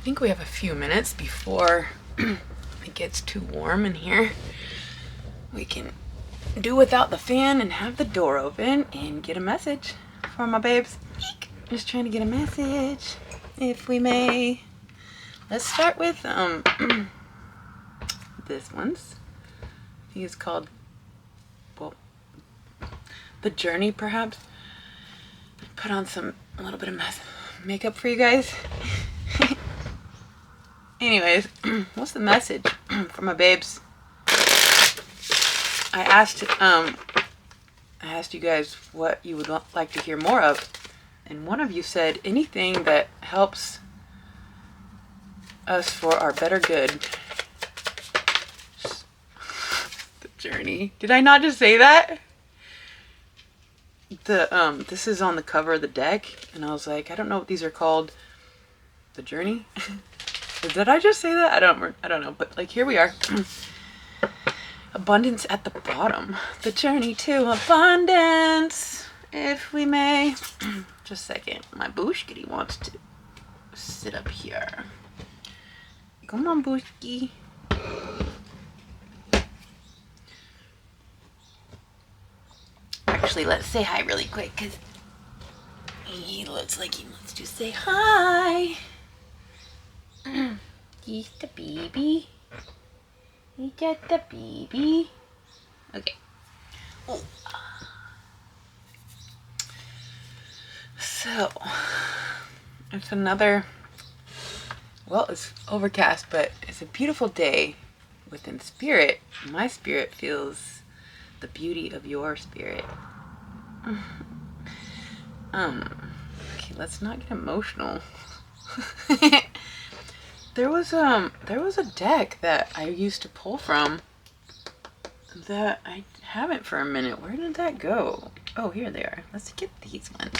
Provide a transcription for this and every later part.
think we have a few minutes before it gets too warm in here. We can do without the fan and have the door open and get a message for my babes. Eek. Just trying to get a message, if we may. Let's start with this one's. I think it's called, well, The Journey, perhaps. Put on a little bit of makeup for you guys. Anyways, what's the message for my babes? I asked you guys what you would like to hear more of, and one of you said anything that helps us for our better good. The journey. Did I not just say that? This is on the cover of the deck, and I was like, I don't know what these are called. The journey. Did I just say that? I don't know, but like here we are. Abundance at the bottom. The journey to abundance, if we may. Just a second. My Booshkitty wants to sit up here. Come on, Booshki. Actually, let's say hi really quick, because he looks like he wants to say hi. He's the baby. He's just the baby. Okay. Oh. So, it's another, well, it's overcast, but it's a beautiful day within spirit. My spirit feels the beauty of your spirit. Okay, let's not get emotional. There was a deck that I used to pull from that I haven't for a minute. Where did that go? Oh, here they are. Let's get these ones.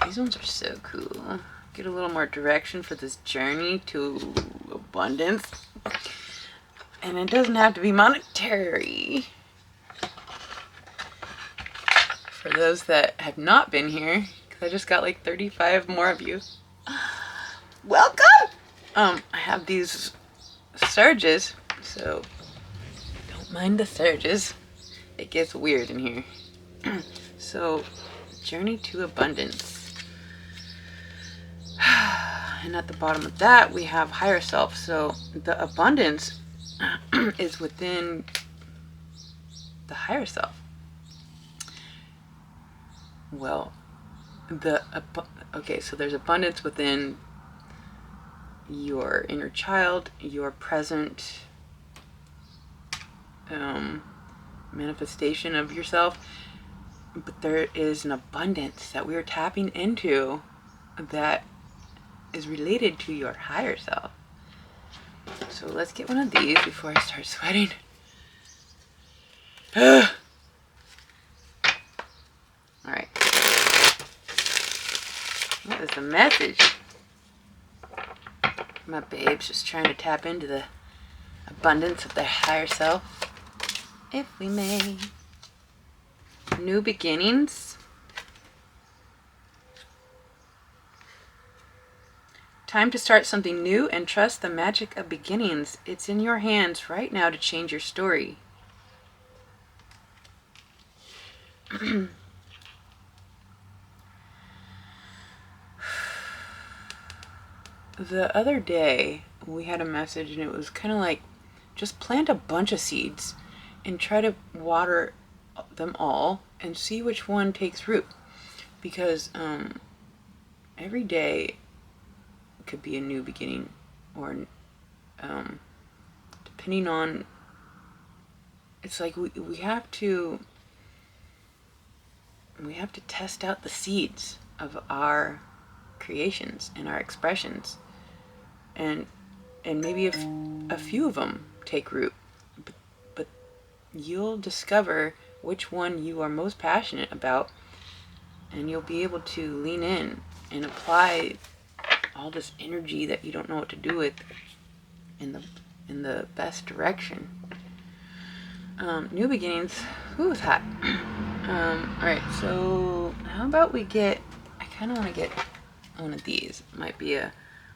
These ones are so cool. Get a little more direction for this journey to abundance. And it doesn't have to be monetary. For those that have not been here, because I just got like 35 more of you. Welcome! I have these surges, so don't mind the surges. It gets weird in here. So, journey to abundance. And at the bottom of that, we have higher self. So, the abundance is within the higher self. Well, okay, so there's abundance within your inner child, your present manifestation of yourself, but there is an abundance that we are tapping into that is related to your higher self. So let's get one of these before I start sweating. Alright. What is the message? My babes just trying to tap into the abundance of their higher self, if we may. New beginnings. Time to start something new and trust the magic of beginnings. It's in your hands right now to change your story. The other day, we had a message, and it was kind of like, just plant a bunch of seeds and try to water them all and see which one takes root. Because every day could be a new beginning, or depending on, it's like we have to test out the seeds of our creations and our expressions. And maybe if a few of them take root, but you'll discover which one you are most passionate about, and you'll be able to lean in and apply all this energy that you don't know what to do with in the best direction. New beginnings. Ooh, it's hot. Alright, so how about we get, I kind of want to get one of these. Might be a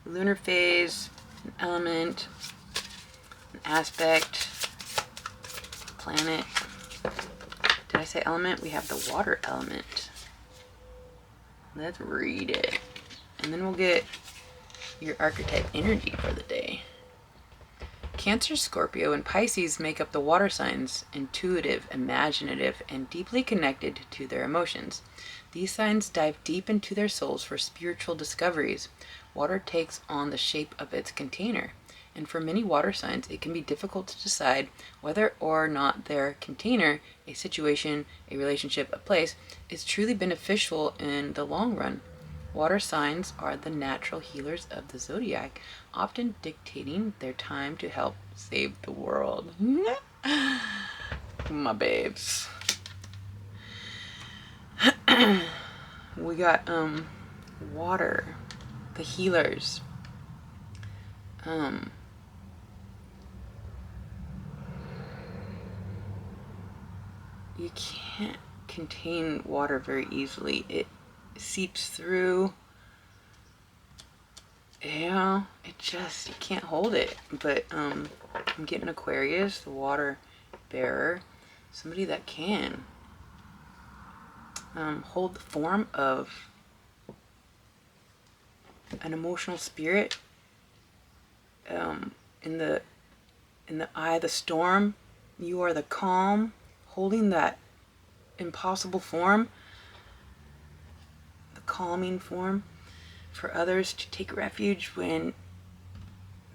lunar phase, an element, an aspect, planet. Did I say element? We have the water element. Let's read it. And then we'll get your archetype energy for the day. Cancer, Scorpio, and Pisces make up the water signs, intuitive, imaginative, and deeply connected to their emotions. These signs dive deep into their souls for spiritual discoveries. Water takes on the shape of its container, and for many water signs, it can be difficult to decide whether or not their container, a situation, a relationship, a place, is truly beneficial in the long run. Water signs are the natural healers of the zodiac, often dictating their time to help save the world. My babes. We got water, the healers. You can't contain water very easily. It seeps through. Yeah, it just, you can't hold it. But I'm getting Aquarius, the water bearer, somebody that can hold the form of an emotional spirit in the eye of the storm. You are the calm, holding that impossible form, the calming form for others to take refuge when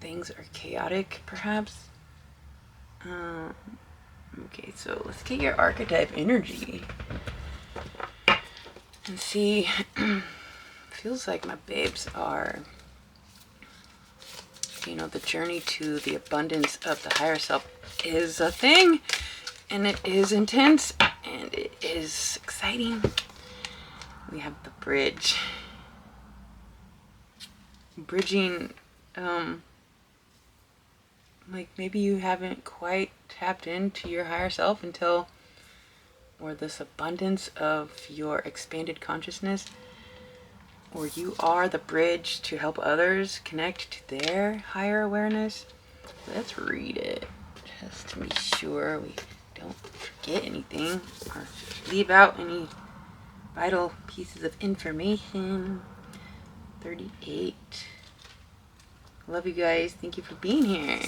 things are chaotic, perhaps. Okay, so let's get your archetype energy and see. Feels like my babes are, the journey to the abundance of the higher self is a thing, and it is intense, and it is exciting. We have the bridge. Bridging, like maybe you haven't quite tapped into your higher self until, or this abundance of your expanded consciousness, or you are the bridge to help others connect to their higher awareness. Let's read it just to be sure we don't forget anything or leave out any vital pieces of information. 38. Love you guys. Thank you for being here.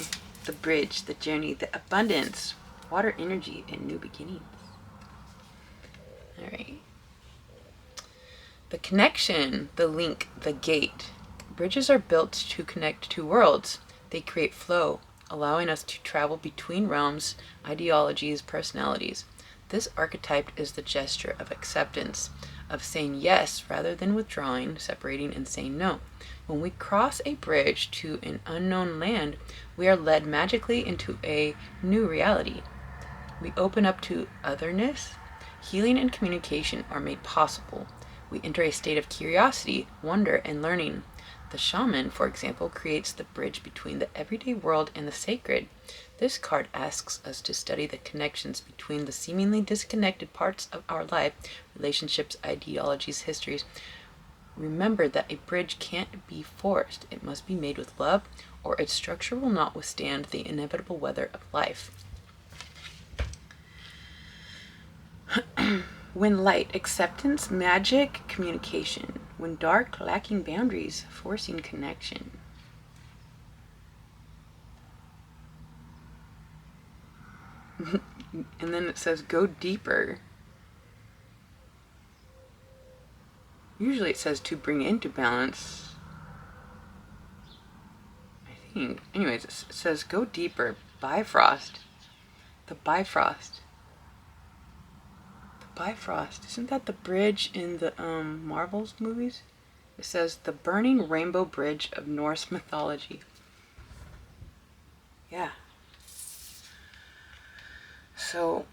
The bridge, the journey, the abundance, water energy, and new beginnings. All right. The connection, the link, the gate. Bridges are built to connect two worlds. They create flow, allowing us to travel between realms, ideologies, personalities. This archetype is the gesture of acceptance, of saying yes rather than withdrawing, separating, and saying no. When we cross a bridge to an unknown land, we are led magically into a new reality. We open up to otherness. Healing and communication are made possible. We enter a state of curiosity, wonder, and learning. The shaman, for example, creates the bridge between the everyday world and the sacred. This card asks us to study the connections between the seemingly disconnected parts of our life, relationships, ideologies, histories. Remember that a bridge can't be forced. It must be made with love, or its structure will not withstand the inevitable weather of life. When light, acceptance, magic, communication. When dark, lacking boundaries, forcing connection. And then it says, go deeper. Usually it says to bring into balance. I think. Anyways, it says, go deeper. Bifrost. The Bifrost. Bifrost. Isn't that the bridge in the Marvels movies? It says the burning rainbow bridge of Norse mythology. Yeah. So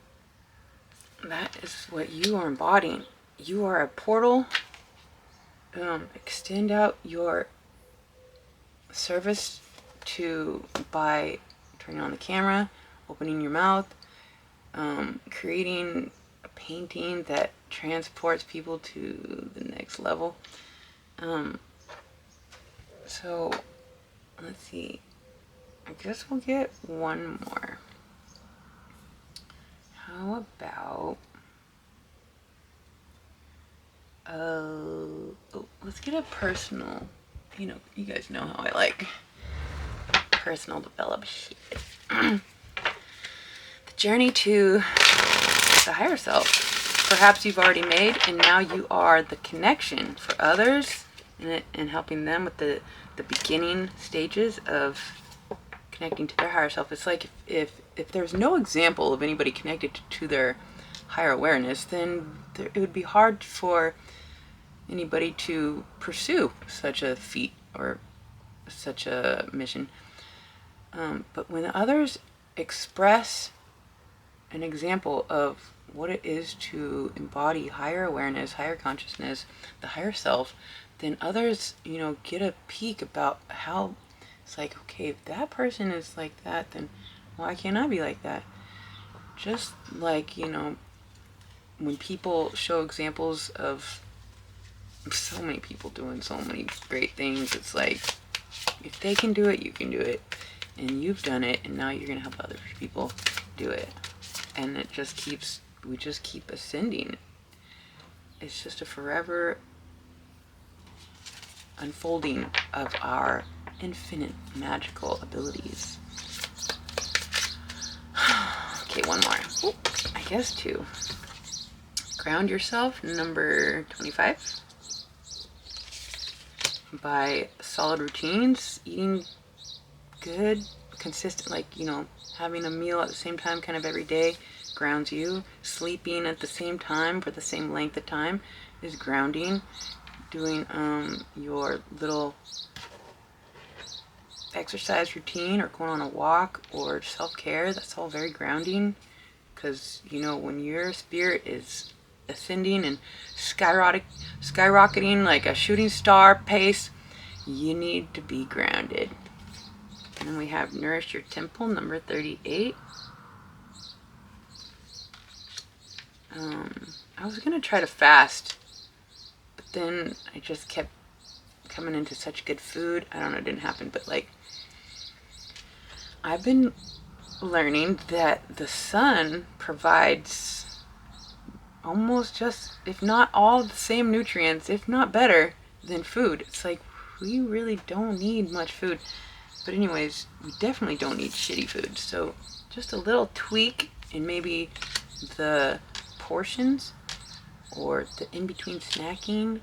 that is what you are embodying. You are a portal. Extend out your service by turning on the camera, opening your mouth, creating a painting that transports people to the next level. So let's see. I guess we'll get one more. How about let's get a personal. You guys know how I like personal develop shit. The journey to the higher self. Perhaps you've already made, and now you are the connection for others, and helping them with the beginning stages of connecting to their higher self. It's like if there's no example of anybody connected to their higher awareness, then it would be hard for anybody to pursue such a feat or such a mission. But when others express an example of what it is to embody higher awareness, higher consciousness, the higher self, then others, get a peek about how it's like, okay, if that person is like that, then why can't I be like that? Just like, when people show examples of so many people doing so many great things, it's like, if they can do it, you can do it. And you've done it, and now you're going to help other people do it. And we just keep ascending. It's just a forever unfolding of our infinite magical abilities. Okay, one more. Ooh, I guess two. Ground yourself, number 25. By solid routines, eating good, consistent, like, having a meal at the same time kind of every day grounds you. Sleeping at the same time for the same length of time is grounding. Doing your little exercise routine or going on a walk or self-care, that's all very grounding, because when your spirit is ascending and skyrocketing like a shooting star pace, you need to be grounded. And then we have nourish your temple, number 38. I was gonna try to fast, but then I just kept coming into such good food. I don't know, it didn't happen, but I've been learning that the sun provides almost just, if not all, the same nutrients, if not better, than food. It's like, we really don't need much food. But anyways, we definitely don't need shitty food. So just a little tweak in maybe the portions or the in-between snacking,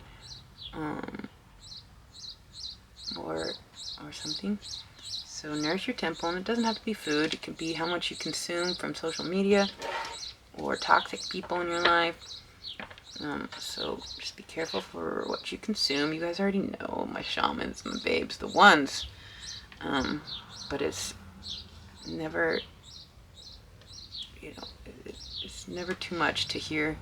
or something. So nourish your temple, and it doesn't have to be food. It can be how much you consume from social media or toxic people in your life. So just be careful for what you consume. You guys already know, my shamans, my babes, the ones. But it's never, it's never too much to hear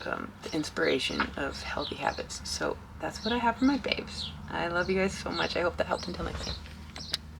the inspiration of healthy habits. So that's what I have for my babes. I love you guys so much. I hope that helped. Until next time.